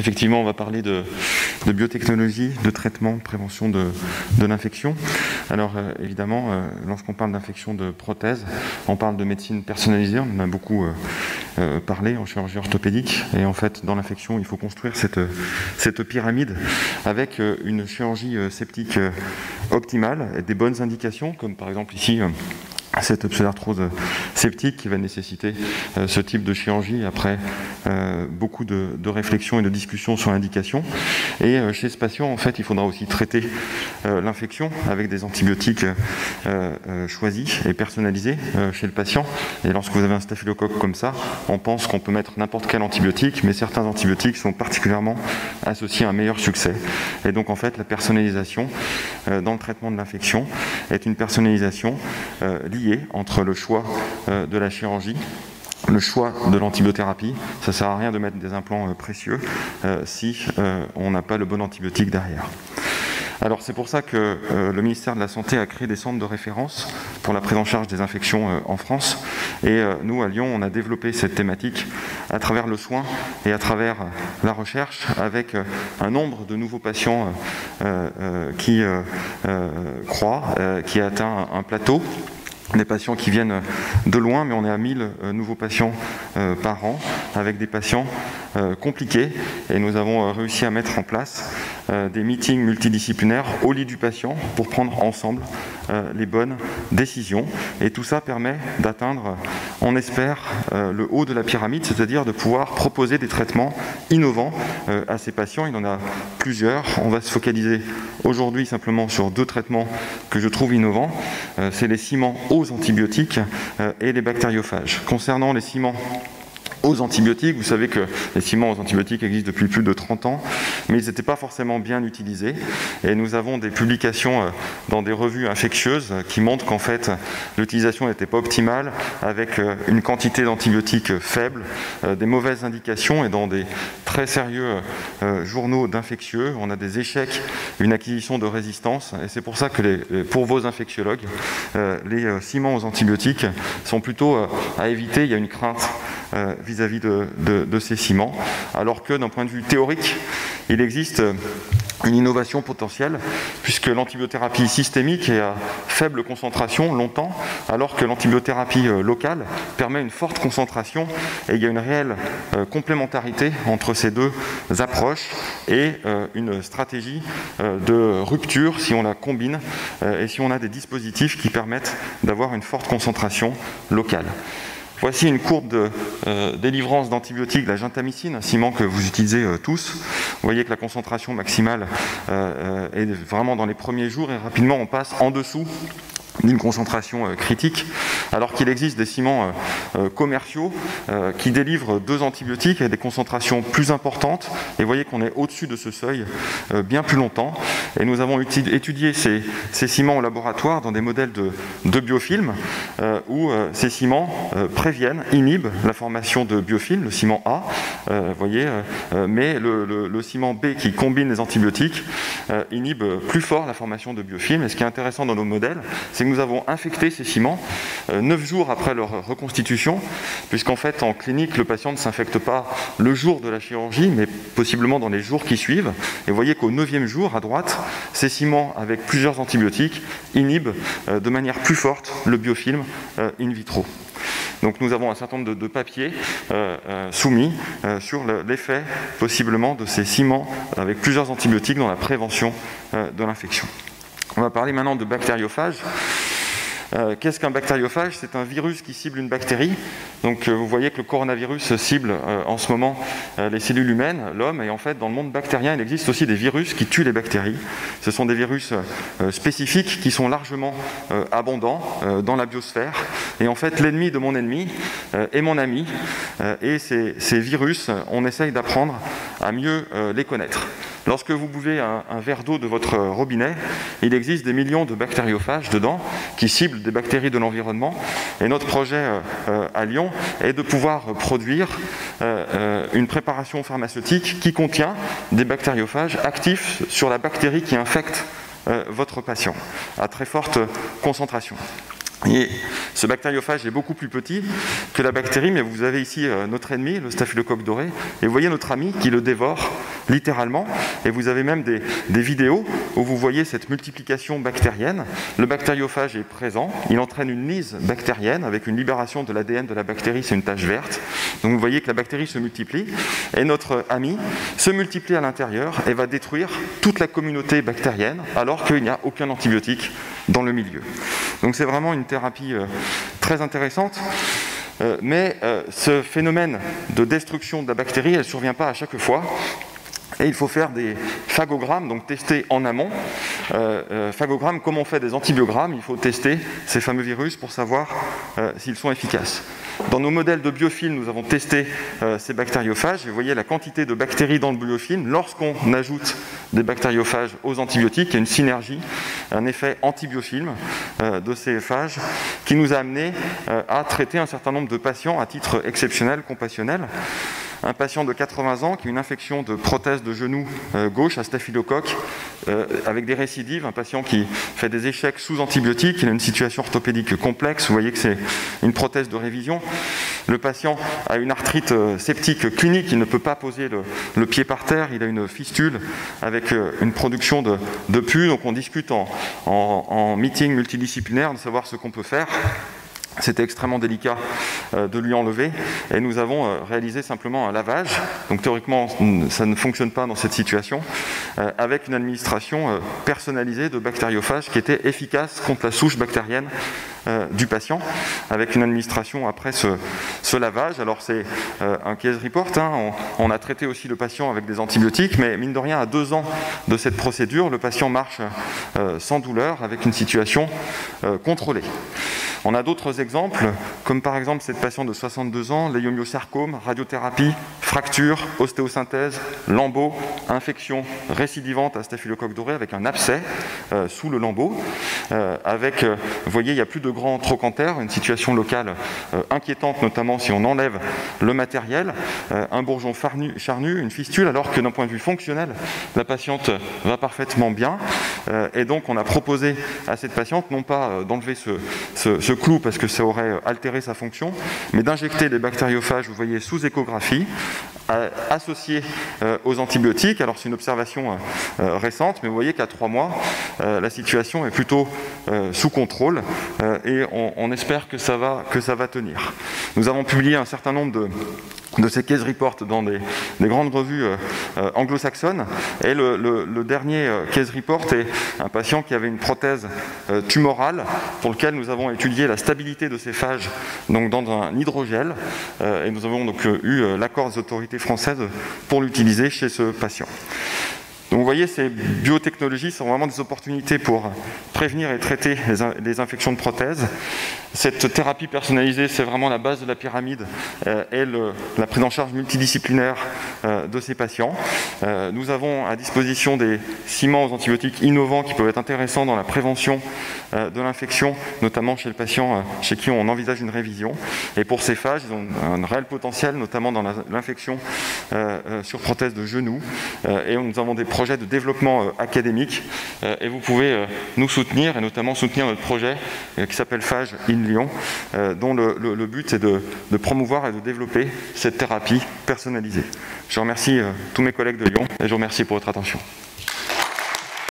Effectivement, on va parler de biotechnologie, de traitement, de prévention de l'infection. Alors évidemment, lorsqu'on parle d'infection de prothèses, on parle de médecine personnalisée, on en a beaucoup parlé en chirurgie orthopédique. Et en fait, dans l'infection, il faut construire cette pyramide avec une chirurgie septique optimale et des bonnes indications, comme par exemple ici, cette pseudarthrose septique qui va nécessiter ce type de chirurgie après beaucoup de réflexion et de discussion sur l'indication. Et chez ce patient, en fait, il faudra aussi traiter l'infection avec des antibiotiques choisis et personnalisés chez le patient. Et lorsque vous avez un staphylocoque comme ça, on pense qu'on peut mettre n'importe quel antibiotique, mais certains antibiotiques sont particulièrement associés à un meilleur succès. Et donc, en fait, la personnalisation dans le traitement de l'infection est une personnalisation liée entre le choix de la chirurgie, le choix de l'antibiothérapie. Ça ne sert à rien de mettre des implants précieux si on n'a pas le bon antibiotique derrière. Alors c'est pour ça que le ministère de la Santé a créé des centres de référence pour la prise en charge des infections en France. Et nous, à Lyon, on a développé cette thématique à travers le soin et à travers la recherche, avec un nombre de nouveaux patients qui croît, qui a atteint un plateau. Des patients qui viennent de loin, mais on est à 1000 nouveaux patients par an, avec des patients compliqués. Et nous avons réussi à mettre en place des meetings multidisciplinaires au lit du patient pour prendre ensemble les bonnes décisions. Et tout ça permet d'atteindre, on espère, le haut de la pyramide, c'est-à-dire de pouvoir proposer des traitements innovants à ces patients. Il y en a plusieurs. On va se focaliser aujourd'hui simplement sur 2 traitements que je trouve innovants. C'est les ciments aux antibiotiques et les bactériophages. Concernant les ciments aux antibiotiques, vous savez que les ciments aux antibiotiques existent depuis plus de 30 ans, mais ils n'étaient pas forcément bien utilisés. Et nous avons des publications dans des revues infectieuses qui montrent qu'en fait, l'utilisation n'était pas optimale, avec une quantité d'antibiotiques faible, des mauvaises indications, et dans des très sérieux journaux d'infectieux, on a des échecs, une acquisition de résistance. Et c'est pour ça que pour vos infectiologues, les ciments aux antibiotiques sont plutôt à éviter. Il y a une crainte vis-à-vis de ces ciments, alors que d'un point de vue théorique, il existe une innovation potentielle, puisque l'antibiothérapie systémique est à faible concentration longtemps, alors que l'antibiothérapie locale permet une forte concentration, et il y a une réelle complémentarité entre ces deux approches et une stratégie de rupture si on la combine et si on a des dispositifs qui permettent d'avoir une forte concentration locale. Voici une courbe de délivrance d'antibiotiques, la gentamicine, un ciment que vous utilisez tous. Vous voyez que la concentration maximale est vraiment dans les premiers jours, et rapidement on passe en dessous d'une concentration critique, alors qu'il existe des ciments commerciaux qui délivrent 2 antibiotiques à des concentrations plus importantes, et vous voyez qu'on est au-dessus de ce seuil bien plus longtemps. Et nous avons étudié ces ciments au laboratoire dans des modèles de biofilms où ces ciments préviennent, inhibent la formation de biofilms, le ciment A, vous voyez, mais le ciment B qui combine les antibiotiques inhibe plus fort la formation de biofilms. Et ce qui est intéressant dans nos modèles, c'est que nous avons infecté ces ciments 9 jours après leur reconstitution, puisqu'en fait en clinique le patient ne s'infecte pas le jour de la chirurgie, mais possiblement dans les jours qui suivent. Et vous voyez qu'au 9e jour, à droite, ces ciments avec plusieurs antibiotiques inhibent de manière plus forte le biofilm in vitro. Donc nous avons un certain nombre de papiers soumis sur l'effet possiblement de ces ciments avec plusieurs antibiotiques dans la prévention de l'infection. On va parler maintenant de bactériophages. Qu'est-ce qu'un bactériophage? C'est un virus qui cible une bactérie. Donc vous voyez que le coronavirus cible en ce moment les cellules humaines, l'homme, et en fait dans le monde bactérien il existe aussi des virus qui tuent les bactéries. Ce sont des virus spécifiques qui sont largement abondants dans la biosphère, et en fait l'ennemi de mon ennemi est mon ami, et ces virus, on essaye d'apprendre à mieux les connaître. Lorsque vous buvez un verre d'eau de votre robinet, il existe des millions de bactériophages dedans qui ciblent des bactéries de l'environnement. Et notre projet à Lyon est de pouvoir produire une préparation pharmaceutique qui contient des bactériophages actifs sur la bactérie qui infecte votre patient à très forte concentration. Et ce bactériophage est beaucoup plus petit que la bactérie, mais vous avez ici notre ennemi, le staphylocoque doré, et vous voyez notre ami qui le dévore littéralement, et vous avez même des vidéos où vous voyez cette multiplication bactérienne. Le bactériophage est présent, il entraîne une lyse bactérienne avec une libération de l'ADN de la bactérie, c'est une tache verte. Donc vous voyez que la bactérie se multiplie, et notre ami se multiplie à l'intérieur et va détruire toute la communauté bactérienne, alors qu'il n'y a aucun antibiotique dans le milieu. Donc c'est vraiment une thérapie très intéressante. Mais ce phénomène de destruction de la bactérie, elle ne survient pas à chaque fois. Et il faut faire des phagogrammes, donc tester en amont. Phagogrammes, comme on fait des antibiogrammes, il faut tester ces fameux virus pour savoir s'ils sont efficaces. Dans nos modèles de biofilm, nous avons testé ces bactériophages. Et vous voyez la quantité de bactéries dans le biofilm. Lorsqu'on ajoute des bactériophages aux antibiotiques, il y a une synergie, un effet antibiofilm de ces phages qui nous a amené à traiter un certain nombre de patients à titre exceptionnel, compassionnel. Un patient de 80 ans qui a une infection de prothèse de genou gauche à staphylocoque avec des récidives, un patient qui fait des échecs sous antibiotiques, il a une situation orthopédique complexe, vous voyez que c'est une prothèse de révision. Le patient a une arthrite septique clinique, il ne peut pas poser le pied par terre, il a une fistule avec une production de pus, donc on discute en meeting multidisciplinaire de savoir ce qu'on peut faire. C'était extrêmement délicat de lui enlever et nous avons réalisé simplement un lavage. Donc théoriquement, ça ne fonctionne pas dans cette situation, avec une administration personnalisée de bactériophages qui était efficace contre la souche bactérienne du patient, avec une administration après ce lavage. Alors c'est un case report, hein. On a traité aussi le patient avec des antibiotiques, mais mine de rien, à 2 ans de cette procédure, le patient marche sans douleur, avec une situation contrôlée. On a d'autres exemples, comme par exemple cette patiente de 62 ans, léiomyosarcome, radiothérapie, fracture, ostéosynthèse, lambeau, infection récidivante à staphylocoque doré avec un abcès sous le lambeau, avec, vous voyez, il n'y a plus de grands trochantères, une situation locale inquiétante, notamment si on enlève le matériel, un bourgeon charnu, une fistule, alors que d'un point de vue fonctionnel, la patiente va parfaitement bien. Et donc on a proposé à cette patiente, non pas d'enlever ce clou parce que ça aurait altéré sa fonction, mais d'injecter des bactériophages, vous voyez, sous échographie, associés aux antibiotiques. Alors c'est une observation récente, mais vous voyez qu'à 3 mois, la situation est plutôt sous contrôle et on espère que ça va tenir. Nous avons publié un certain nombre de ces case reports dans des grandes revues anglo-saxonnes. Et le dernier case report est un patient qui avait une prothèse tumorale pour lequel nous avons étudié la stabilité de ces phages donc dans un hydrogel. Et nous avons donc eu l'accord des autorités françaises pour l'utiliser chez ce patient. Donc vous voyez, ces biotechnologies sont vraiment des opportunités pour prévenir et traiter les infections de prothèses. Cette thérapie personnalisée, c'est vraiment la base de la pyramide et la prise en charge multidisciplinaire de ces patients. Nous avons à disposition des ciments aux antibiotiques innovants qui peuvent être intéressants dans la prévention de l'infection, notamment chez le patient chez qui on envisage une révision. Et pour ces phages, ils ont un réel potentiel, notamment dans l'infection sur prothèse de genou. Et nous avons des projets de développement académique et vous pouvez nous soutenir et notamment soutenir notre projet qui s'appelle Phage in Lyon, dont le but est de promouvoir et de développer cette thérapie personnalisée. Je remercie tous mes collègues de Lyon et je vous remercie pour votre attention.